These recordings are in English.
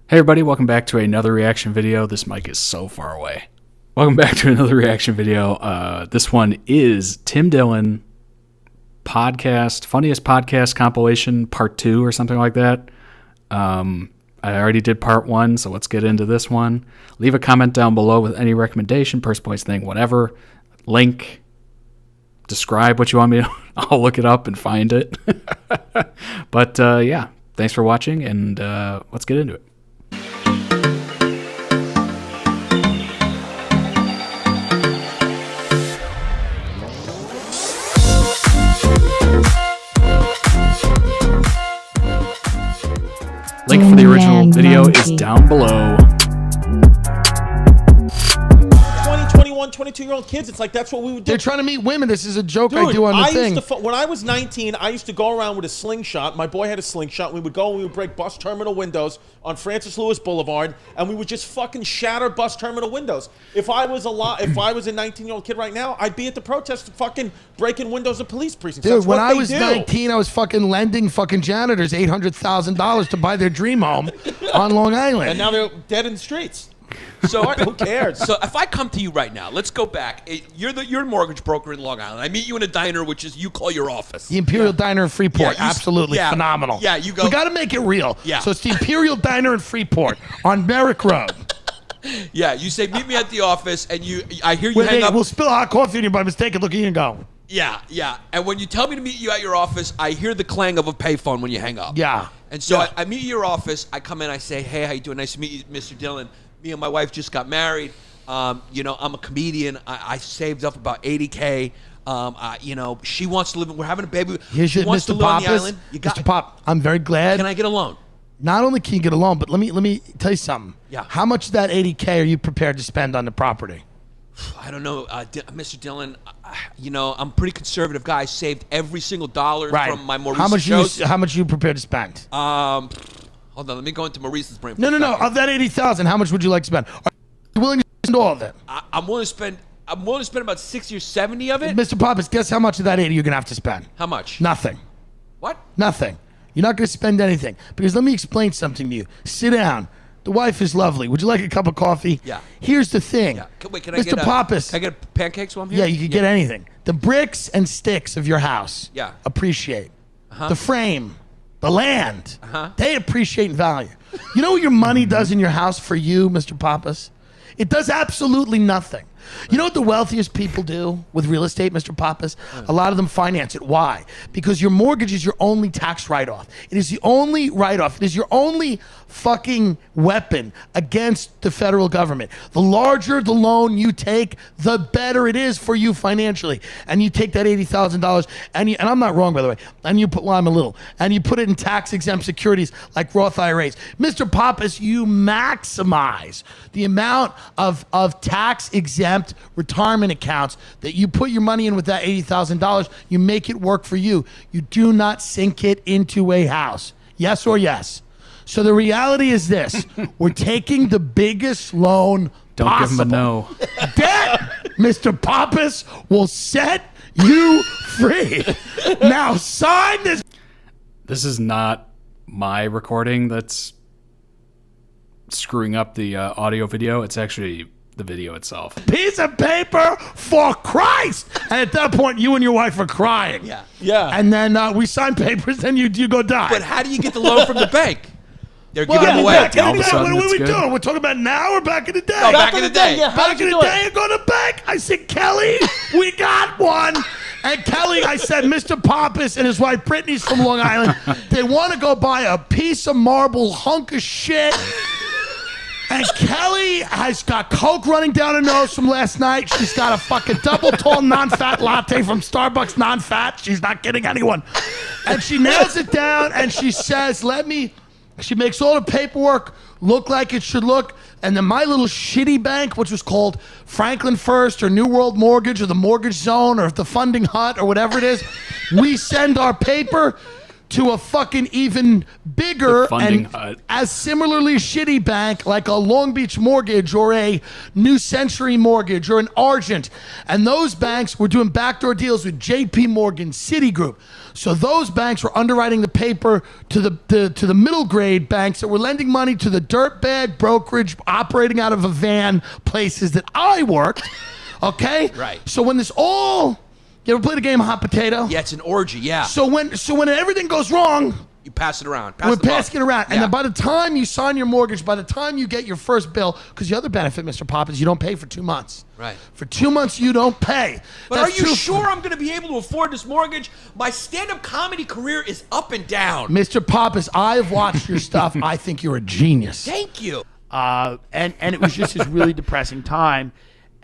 Hey everybody, welcome back to another reaction video. This mic is so far away. Welcome back to another reaction video. This one is Tim Dillon funniest podcast compilation part 2 or something like that. I already did part 1, so let's get into this one. Leave a comment down below with any recommendation, person, place, thing, whatever. Link. Describe what you want me to. I'll look it up and find it. But yeah, thanks for watching, and let's get into it. Link for the original video is down below. 21, 22-year-old kids, it's like that's what we would do. They're trying to meet women. This is a joke. Dude, I do on the thing. When I was 19, I used to go around with a slingshot. My boy had a slingshot. We would go and we would break bus terminal windows on Francis Lewis Boulevard, and we would just fucking shatter bus terminal windows. If I was a 19-year-old kid right now, I'd be at the protest fucking breaking windows of police precincts. Dude, when I was 19, I was fucking lending fucking janitors $800,000 to buy their dream home on Long Island. And now they're dead in the streets. So who cares? So if I come to you right now, let's go back. You're a mortgage broker in Long Island. I meet you in a diner, which is you call your office. The Imperial Diner in Freeport, absolutely phenomenal. Yeah, you go. We got to make it real. Yeah. So it's the Imperial Diner in Freeport on Merrick Road. Yeah, you say meet me at the office, and I hear you hang up. We'll spill hot coffee on you by mistake and look at you and go. Yeah, yeah. And when you tell me to meet you at your office, I hear the clang of a payphone when you hang up. Yeah. And so I meet you at your office. I come in. I say, hey, how you doing? Nice to meet you, Mr. Dillon. Me and my wife just got married. You know, I'm a comedian. I saved up about $80K. You know, she wants to live. We're having a baby. Here's your Mr. Pappas. Mr. Pop, I'm very glad. Can I get a loan? Not only can you get a loan, but let me tell you something. Yeah. How much of that $80K are you prepared to spend on the property? I don't know, Mr. Dillon. You know, I'm a pretty conservative guy. I saved every single dollar from my more recent shows. How much are you prepared to spend? Hold on, let me go into Maurice's brain. No. Of that $80,000, how much would you like to spend? Are you willing to spend all of it? I'm willing to spend. I'm willing to spend about 60 or 70 of it. Mr. Pappas, guess how much of that 80 you're gonna have to spend? How much? Nothing. What? Nothing. You're not gonna spend anything because let me explain something to you. Sit down. The wife is lovely. Would you like a cup of coffee? Yeah. Here's the thing. Yeah. Wait, can Mr. Pappas. Can I get pancakes while I'm here? Yeah, you can get anything. The bricks and sticks of your house. Yeah. Appreciate. The frame. The land, they appreciate value. You know what your money does in your house for you, Mr. Pappas? It does absolutely nothing. You know what the wealthiest people do with real estate, Mr. Pappas? A lot of them finance it. Why? Because your mortgage is your only tax write-off. It is the only write-off. It is your only fucking weapon against the federal government. The larger the loan you take, the better it is for you financially. And you take that $80,000, and I'm not wrong, by the way, and you put, well, I'm a little, and you put it in tax-exempt securities like Roth IRAs. Mr. Pappas, you maximize the amount of tax-exempt retirement accounts that you put your money in with that $80,000. You make it work for you. You do not sink it into a house. Yes or yes? So the reality is this. We're taking the biggest loan possible. Don't give him a no. That, Mr. Pappas, will set you free. Now sign this. This is not my recording that's screwing up the audio video. It's actually the video itself. Piece of paper for Christ. And at that point, you and your wife are crying. Yeah. Yeah. And then we sign papers, and you go die. But how do you get the loan from the bank? They're Well, giving them away. back in the All of a day, sudden, what are it's we good. doing? We're talking about now or back in the day? No, back in the day. Yeah, Back in the day, I go to the bank. I said, Kelly, we got one. And Kelly, I said, Mr. Pappas and his wife Brittany's from Long Island. They want to go buy a piece of marble hunk of shit. And Kelly has got Coke running down her nose from last night. She's got a fucking double tall non-fat latte from Starbucks, non-fat. She's not kidding anyone. And she nails it down and she says, she makes all the paperwork look like it should look. And then my little shitty bank, which was called Franklin First or New World Mortgage or the Mortgage Zone or the Funding Hut or whatever it is, we send our paper to a fucking even bigger The funding and hut. as similarly shitty bank like a Long Beach Mortgage or a New Century Mortgage or an Argent. And those banks were doing backdoor deals with JP Morgan, Citigroup. So those banks were underwriting the paper to the middle grade banks that were lending money to the dirtbag brokerage operating out of a van places that I worked. Okay? Right. So when this all... You ever played a game of hot potato? Yeah, it's an orgy. Yeah. So when everything goes wrong, You pass it around. we're passing it around. And Yeah. then by the time you sign your mortgage, by the time you get your first bill, because the other benefit, Mr. Pop, is you don't pay for 2 months. Right. For 2 months, you don't pay. But That's are you true. sure I'm going to be able to afford this mortgage? My stand-up comedy career is up and down. Mr. Pappas, I've watched your stuff. I think you're a genius. Thank you. And it was just this really depressing time.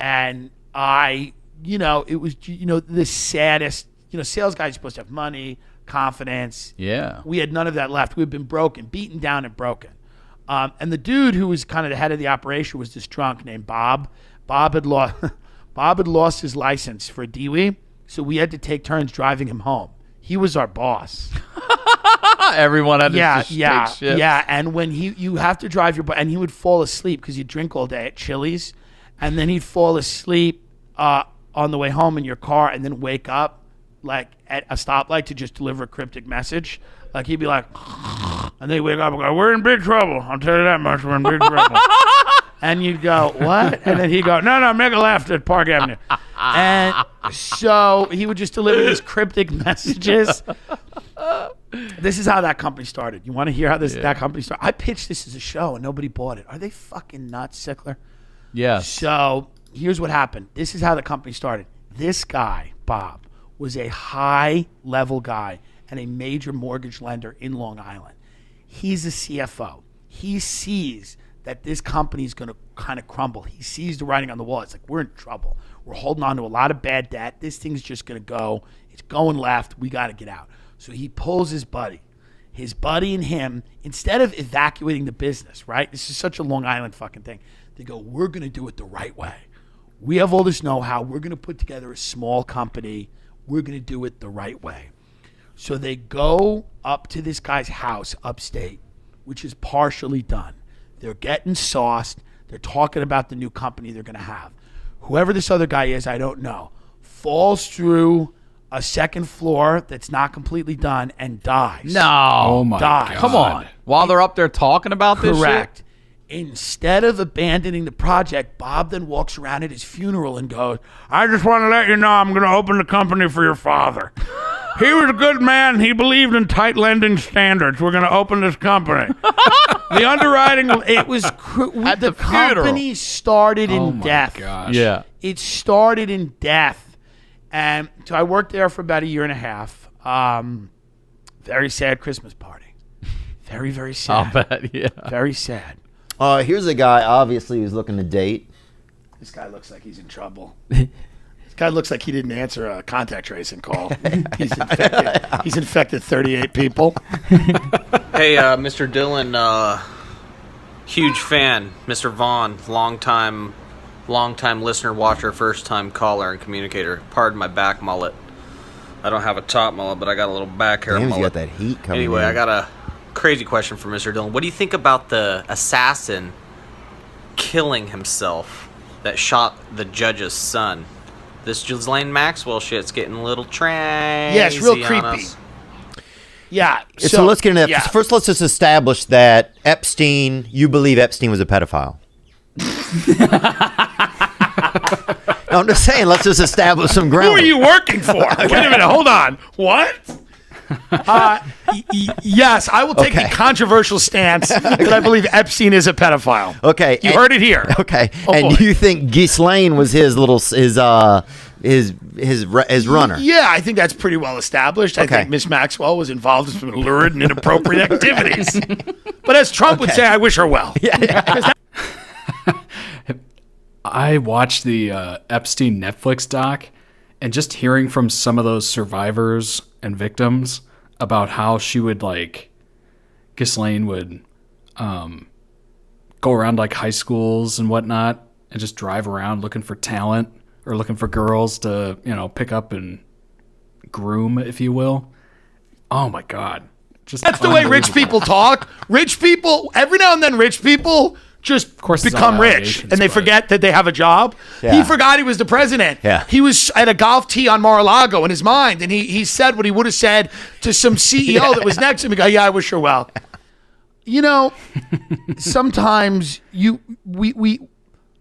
And it was, the saddest, sales guys are supposed to have money, confidence. Yeah. We had none of that left. We'd been broken, beaten down and broken. And the dude who was kind of the head of the operation was this drunk named Bob. Bob had lost his license for a DWI, so we had to take turns driving him home. He was our boss. Everyone had to just take shifts. Yeah. And when you have to drive and he would fall asleep because he'd drink all day at Chili's, and then he'd fall asleep on the way home in your car, and then wake up like at a stoplight to just deliver a cryptic message. Like he'd be like, and then he'd wake up and go, "We're in big trouble. I'll tell you that much. We're in big trouble." And you'd go, "What?" And then he'd go, "No, make a left at Park Avenue." And so he would just deliver these cryptic messages. This is how that company started. You want to hear how that company started? I pitched this as a show and nobody bought it. Are they fucking nuts, Sickler? Yes. So here's what happened. This is how the company started. This guy, Bob, was a high-level guy and a major mortgage lender in Long Island. He's a CFO. He sees that this company is going to kind of crumble. He sees the writing on the wall. It's like, we're in trouble. We're holding on to a lot of bad debt. This thing's just going to go. It's going left. We got to get out. So he pulls his buddy. His buddy and him, instead of evacuating the business, right? This is such a Long Island fucking thing. They go, we're going to do it the right way. We have all this know-how. We're going to put together a small company. We're going to do it the right way. So they go up to this guy's house upstate, which is partially done. They're getting sauced. They're talking about the new company they're going to have. Whoever this other guy is, I don't know, falls through a second floor that's not completely done and dies. No. Oh my Die. God. Come on. While they're up there talking about this shit? Correct. Instead of abandoning the project, Bob then walks around at his funeral and goes, "I just want to let you know I'm going to open the company for your father. He was a good man. He believed in tight lending standards. We're going to open this company." The underwriting, it was... At the the funeral. company started in Oh my death. gosh. Yeah. It started in death. And so I worked there for about a year and a half. Very sad Christmas party. Very, very sad. I'll bet, yeah. Very sad. Here's a guy, obviously, who's looking to date. This guy looks like he's in trouble. This guy looks like he didn't answer a contact tracing call. He's infected 38 people. Hey, Mr. Dillon, huge fan. Mr. Vaughn, longtime listener, watcher, first-time caller and communicator. Pardon my back mullet. I don't have a top mullet, but I got a little back hair Damn, he's mullet. got that heat coming Anyway, in. I got a crazy question for Mr. Dillon. What do you think about the assassin killing himself that shot the judge's son? This Ghislaine Maxwell shit's getting a little crazy. Yeah, it's real on creepy. us. Yeah. So let's get into that. Yeah. First, let's just establish that you believe Epstein was a pedophile. No, I'm just saying, let's just establish some ground. Who are you working for? Wait a minute, hold on. What? Yes, I will take Okay. the controversial stance that I believe Epstein is a pedophile. Okay. You heard it here. Okay. Oh, and boy. you think Ghislaine was his runner? Yeah, I think that's pretty well established. I Okay. think Miss Maxwell was involved in some lurid and inappropriate activities. But as Trump would say, I wish her well. I watched the Epstein Netflix doc, and just hearing from some of those survivors and victims about how she would, Ghislaine would go around high schools and whatnot and just drive around looking for talent or looking for girls to, pick up and groom, if you will. Oh my God. Just That's the way rich people talk. Rich people, every now and then rich people just become rich and they forget that they have a job. Yeah. He forgot he was the president. Yeah. He was at a golf tee on Mar-a-Lago in his mind, and he said what he would have said to some CEO that was next to him. He go, yeah, I wish her well. You know, sometimes we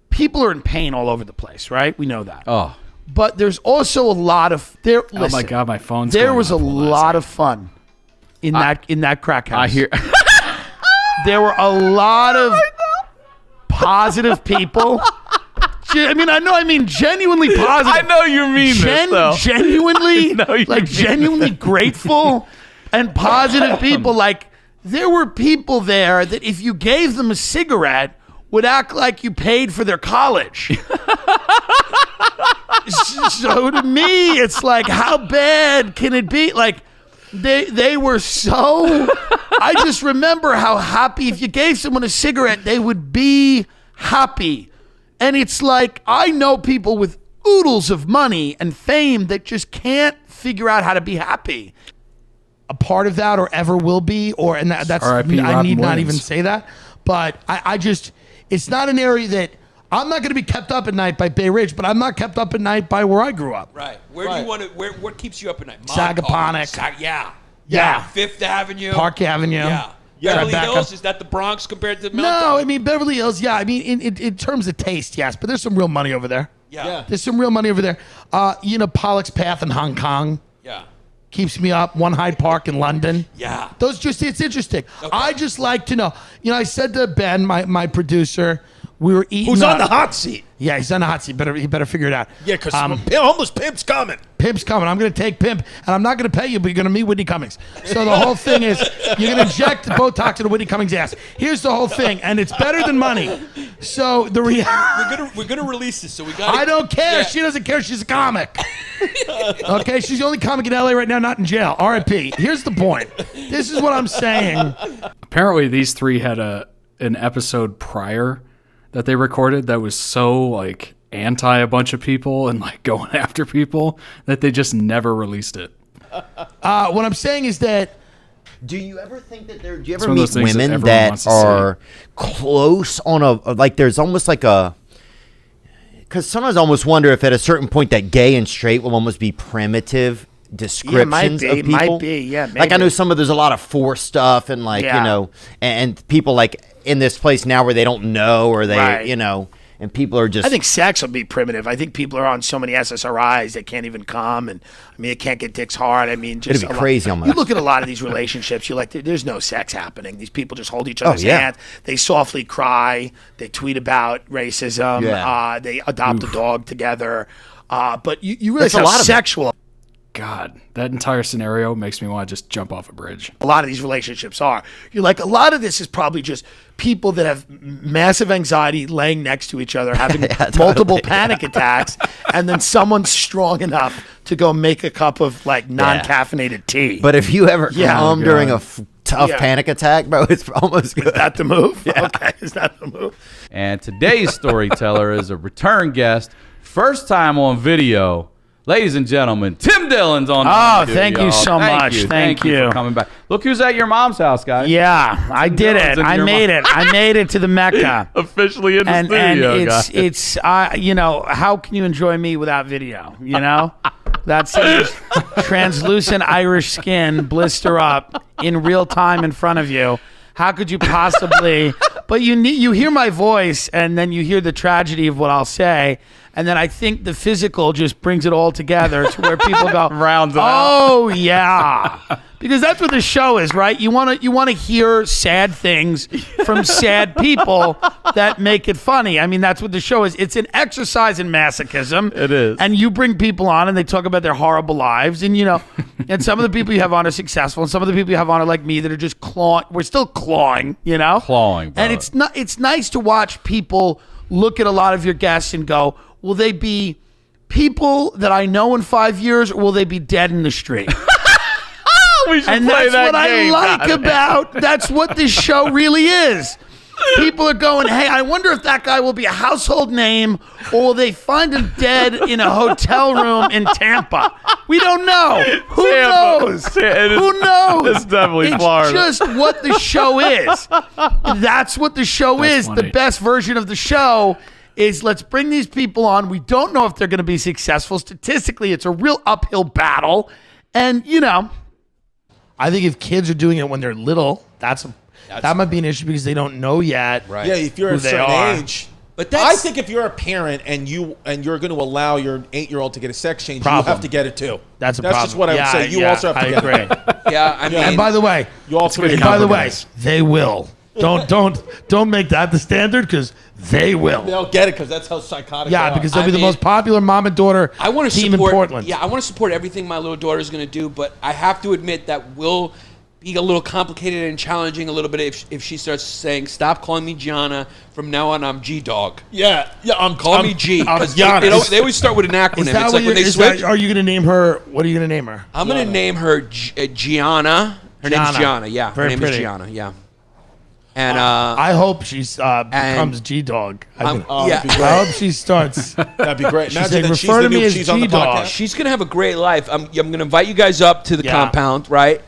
people are in pain all over the place, right? We know that. Oh. But there's also a lot of there. Oh my God, my phone's There going was a off. Hold on lot second. of fun in that crack house. I hear. There were a lot of positive people. I mean genuinely positive. I know you mean this, though. Genuinely, I know you mean genuinely grateful and positive people. Like, there were people there that if you gave them a cigarette would act like you paid for their college. So to me, it's like, how bad can it be? Like, they were so... I just remember how happy, if you gave someone a cigarette, they would be happy. And it's like, I know people with oodles of money and fame that just can't figure out how to be happy. A part of that, or ever will be, that's R.I.P. I Robin need not Williams. even say that. But I just, it's not an area that, I'm not going to be kept up at night by Bay Ridge, but I'm not kept up at night by where I grew up. Right. Where do you want to? What keeps you up at night? Sagaponack. Yeah. Fifth Avenue. Park Avenue. Yeah. Beverly Hills, is that the Bronx compared to Milton? No, I mean, Beverly Hills, yeah. I mean, in terms of taste, yes, but there's some real money over there. Yeah. There's some real money over there. Pollock's Path in Hong Kong. Yeah. Keeps me up. One Hyde Park in London. Yeah. It's interesting. Okay. I just like to know. I said to Ben, my producer, we were eating. Who's on the hot seat? Yeah, he's on the hot seat. He better figure it out. Yeah, because homeless pimp's coming. Pimp's coming. I'm going to take Pimp, and I'm not going to pay you, but you're going to meet Whitney Cummings. So the whole thing is, you're going to inject Botox into Whitney Cummings' ass. Here's the whole thing, and it's better than money. So the We're gonna release this, so we got. I don't care. Yeah. She doesn't care. She's a comic. Okay, she's the only comic in LA right now not in jail. R.I.P. Here's the point. This is what I'm saying. Apparently, these three had an episode prior that they recorded that was so like anti a bunch of people and like going after people that they just never released it. What I'm saying is that, Do you ever think that do you It's ever one of meet those things that women everyone that wants to are close on like there's almost like because sometimes I almost wonder if at a certain point that gay and straight will almost be primitive descriptions of people. Might be, yeah. Maybe. Like I know there's a lot of forced stuff and like, Yeah. and people like in this place now where they don't know or they, Right. and people are just. I think sex will be primitive. I think people are on so many SSRIs they can't even come, and I mean, they can't get dicks hard. I mean, just It'd be crazy almost. You look at a lot of these relationships, you're like, there's no sex happening. These people just hold each other's yeah. hands. They softly cry. They tweet about racism. Yeah. They adopt a dog together. But you realize That's a how lot of it. sexual God, that entire scenario makes me want to just jump off a bridge. a lot of these relationships are. You're like, a lot of this is probably just people that have massive anxiety laying next to each other, having multiple panic attacks, and then someone's strong enough to go make a cup of like non-caffeinated tea. But if you ever come during a tough Yeah. panic attack, bro, it's almost good. Is that the move? Yeah. Okay, is that the move? And today's storyteller is a return guest, first time on video. Ladies and gentlemen, Tim Dillon's on. Oh, video, thank you y'all. so much. Thank you for coming back. Look who's at your mom's house, guys. Yeah, I did Dillon's it. in I your made it. I made it to the Mecca. Officially in the And studio, guys. it's how can you enjoy me without video? That's translucent Irish skin blister up in real time in front of you. How could you possibly? But you hear my voice, and then you hear the tragedy of what I'll say, and then I think the physical just brings it all together to where people go, Rounds it out. oh yeah, because that's what the show is, right? You want to hear sad things from sad people that make it funny. I mean, that's what the show is. It's an exercise in masochism. It is. And you bring people on, and they talk about their horrible lives, and and some of the people you have on are successful, and some of the people you have on are like me that are just clawing. We're still clawing, Clawing, bro. And it's nice to watch people look at a lot of your guests and go, will they be people that I know in 5 years, or will they be dead in the street? We should And play that's that what I game. like about. That's what this show really is. People are going, hey, I wonder if that guy will be a household name or will they find him dead in a hotel room in Tampa? We don't know. Who knows? Who knows? It's definitely it's Florida. Just what the show is. That's what the show is. funny. The best version of the show is let's bring these people on. We don't know if they're going to be successful. Statistically, it's a real uphill battle. And, I think if kids are doing it when they're little, that might be an issue because they don't know yet. Right. Yeah, if you're who a they certain are. age. But I think if you're a parent and you're going to allow your 8-year-old to get a sex change, you have to get it too. That's a problem. Just what I would say. You also have to get it. Yeah, I mean, And by the way, You also get by the way, compromise. they will. Don't make that the standard because they will. They'll get it because that's how psychotic they Yeah, are. because they'll I be the mean, most popular mom and daughter I want to team support. in Portland. Yeah, I want to support everything my little daughter is going to do, but I have to admit that will be a little complicated and challenging a little bit if she starts saying, "Stop calling me Gianna. From now on, I'm Gdog." Yeah, Call me G. I'm 'cause Gianna. they always start with an acronym. Is that It's what like when they switch. are you going to name her? What are you going to name her? I'm going to name her Gianna. Her name's Gianna. Gianna. Yeah, Very her name pretty. is Gianna. Yeah. And I hope she becomes Gdog. yeah. I hope she starts. That'd be great. She's Imagine saying, that she's refer the to me new as she's on the Gdog. podcast. she's gonna have a great life. I'm gonna invite you guys up to the Yeah. compound, right?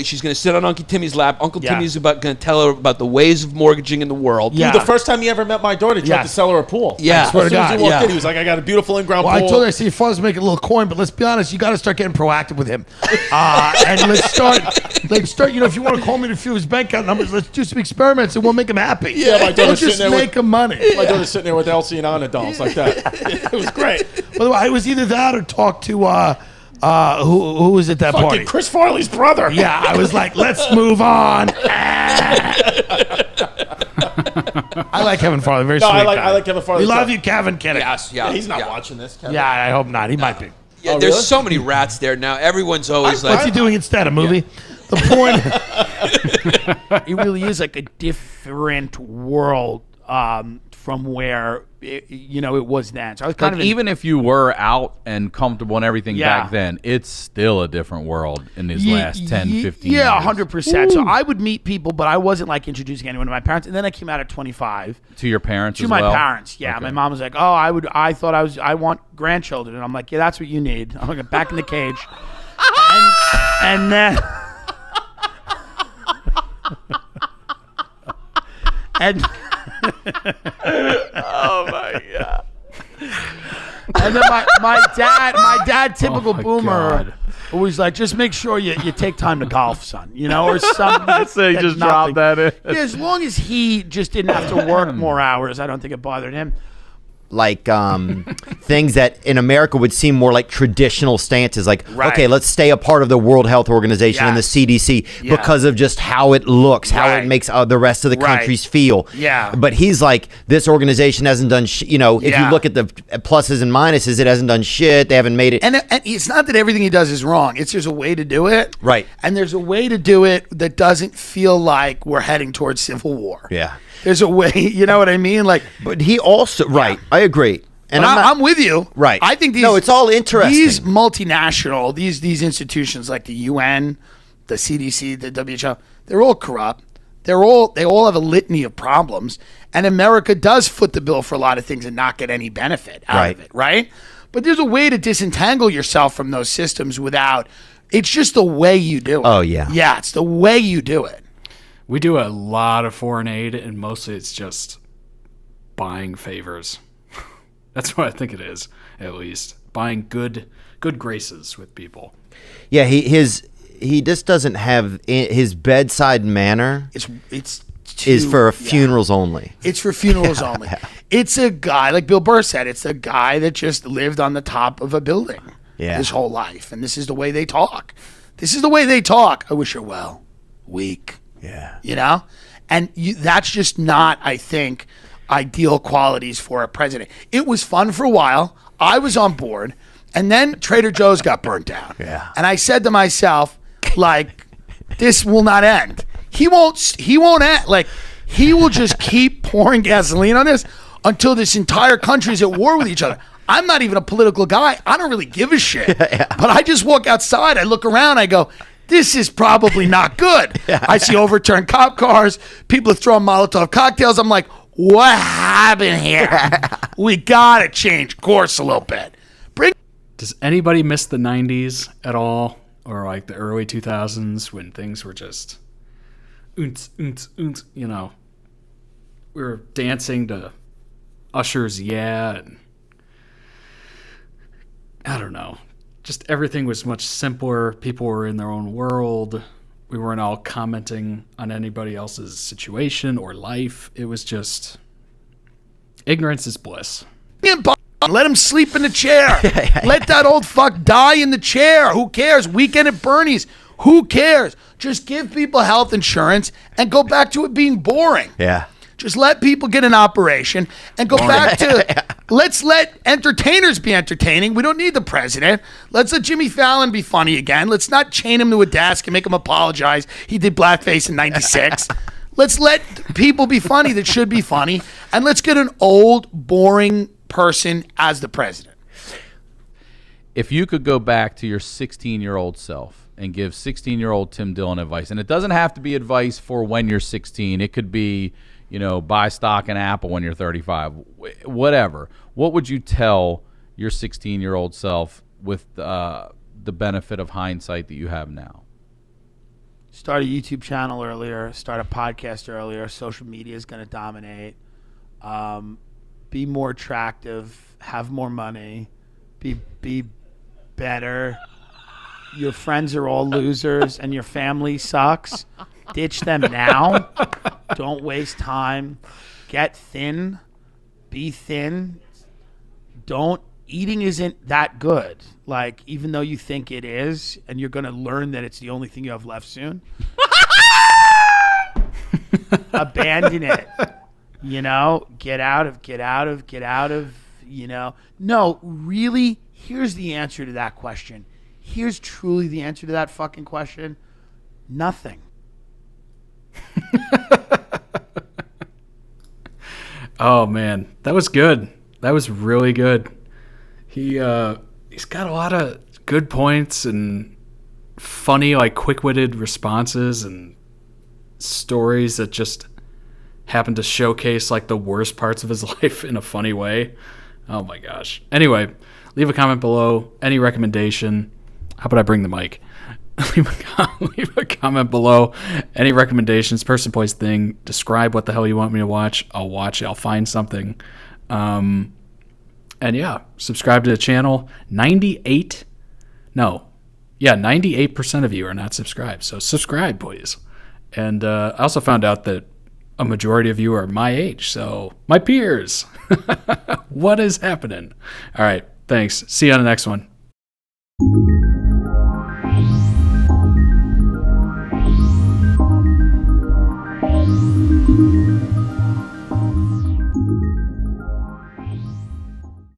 She's gonna sit on Uncle Timmy's lap. Uncle Yeah. Timmy's gonna tell her about the ways of mortgaging in the world. Yeah. The first time he ever met my daughter, he tried Yeah. to sell her a pool. Yeah. As Swear to soon as he God, walked yeah. in, he was like, I got a beautiful in-ground Well, pool. I told her, I said, your father's making a little coin, but let's be honest, you got to start getting proactive with him. And let's start, if you want to call me to few his bank account numbers, let's do some experiments and we'll make him happy. Yeah, my We'll daughter's just sitting there make him money. My daughter's sitting there with Elsie and Anna dolls like that. It was great. By the way, it was either that or talk to, who was at that party? Fucking Chris Farley's brother. Yeah, I was like, let's move on. I like Kevin Farley. Very No, sweet I guy. like Kevin Farley. We love too. you, Kevin. Kidding. Yes, yeah. Yeah, he's not yeah. watching this. Kevin. Yeah, I hope not. He might be. Yeah, Oh, there's really? so many rats there now. Everyone's always What's he like, doing instead? A movie? The point. It really is like a different world from where it was then. So I was kind Like, of even if you were out and comfortable and everything Yeah. back then, it's still a different world in these last 10, 15 Yeah, years. 100%. So I would meet people, but I wasn't like introducing anyone to my parents. And then I came out at 25 To your parents to as my well? parents. Yeah, Okay. my mom was like, "Oh, I want grandchildren," and I'm like, "Yeah, that's what you need." I'm like, back in the cage, and then. And Oh, my God. and then my dad, typical my boomer, God. was like, just make sure you take time to golf, son, or something. So he that's just nothing. dropped that in. Yeah, as long as he just didn't have to work more hours, I don't think it bothered him. Like things that in America would seem more like traditional stances, like Right. okay, let's stay a part of the World Health Organization and the Yes. CDC Yeah. because of just how it looks, how Right. it makes the rest of the Right. countries feel. Yeah. But he's like, this organization hasn't done. If Yeah. you look at the pluses and minuses, it hasn't done shit. They haven't made it. And it's not that everything he does is wrong. It's there's a way to do it. Right. And there's a way to do it that doesn't feel like we're heading towards civil war. Yeah. There's a way, you know what I mean? Like, But he also right. I agree. And but I'm, not, I'm with you. Right. I think these. No, it's all interesting. These multinational, these institutions like the UN, the CDC, the WHO, they're all corrupt. They all have a litany of problems, and America does foot the bill for a lot of things and not get any benefit out of it, right? But there's a way to disentangle yourself from those systems without. It's just the way you do it. Oh, yeah. Yeah, it's the way you do it. We do a lot of foreign aid, and mostly it's just buying favors. That's what I think it is, at least. Buying good graces with people. Yeah, he just doesn't have his bedside manner It's is too- for yeah. funerals only. It's for funerals only. It's a guy, like Bill Burr said, it's a guy that just lived on the top of a building his whole life. And this is the way they talk. This is the way they talk. I wish her well. Weak. Yeah. And that's just not, I think, ideal qualities for a president. It was fun for a while. I was on board. And then Trader Joe's got burnt down. Yeah. And I said to myself, like, this will not end. He won't end. Like, he will just keep pouring gasoline on this until this entire country is at war with each other. I'm not even a political guy. I don't really give a shit. But I just walk outside. I look around. I go, this is probably not good. I see overturned cop cars. People are throwing Molotov cocktails. I'm like, what happened here? We got to change course a little bit. Does anybody miss the 90s at all? Or like the early 2000s when things were just, you know, we were dancing to Usher's Yeah, and I don't know. Just everything was much simpler. People were in their own world. We weren't all commenting on anybody else's situation or life. It was just, ignorance is bliss. Let him sleep in the chair. Let that old fuck die in the chair. Who cares? Weekend at Bernie's. Who cares? Just give people health insurance and go back to it being boring. Yeah. Just let people get an operation and go back to, let's let entertainers be entertaining. We don't need the president. Let's let Jimmy Fallon be funny again. Let's not chain him to a desk and make him apologize. He did blackface in 96. Let's let people be funny that should be funny. And let's get an old, boring person as the president. If you could go back to your 16-year-old self and give 16-year-old Tim Dillon advice, and it doesn't have to be advice for when you're 16. It could be, you know, buy stock in Apple when you're 35. Whatever. What would you tell your 16-year-old self with the benefit of hindsight that you have now? Start a YouTube channel earlier. Start a podcast earlier. Social media is going to dominate. Be more attractive, have more money, be better. Your friends are all losers and your family sucks. Ditch them now. Don't waste time. Get thin. Be thin. Eating isn't that good. Like, even though you think it is, and you're going to learn that it's the only thing you have left soon. Abandon it. You know, get out of, you know. No, really, here's the answer to that question. Here's truly the answer to that fucking question. Nothing. Oh, man. That was good. That was really good. He's got a lot of good points and funny, like, quick-witted responses and stories that just happen to showcase like the worst parts of his life in a funny way. Oh my gosh. Anyway, leave a comment below. Any recommendation. How about I bring the mic? leave a comment below. Any recommendations, person, place, thing. Describe what the hell you want me to watch. I'll watch it. I'll find something. And yeah, subscribe to the channel. 98% of you are not subscribed. So subscribe, please. And I also found out that a majority of you are my age, so my peers. What is happening? All right, thanks. See you on the next one.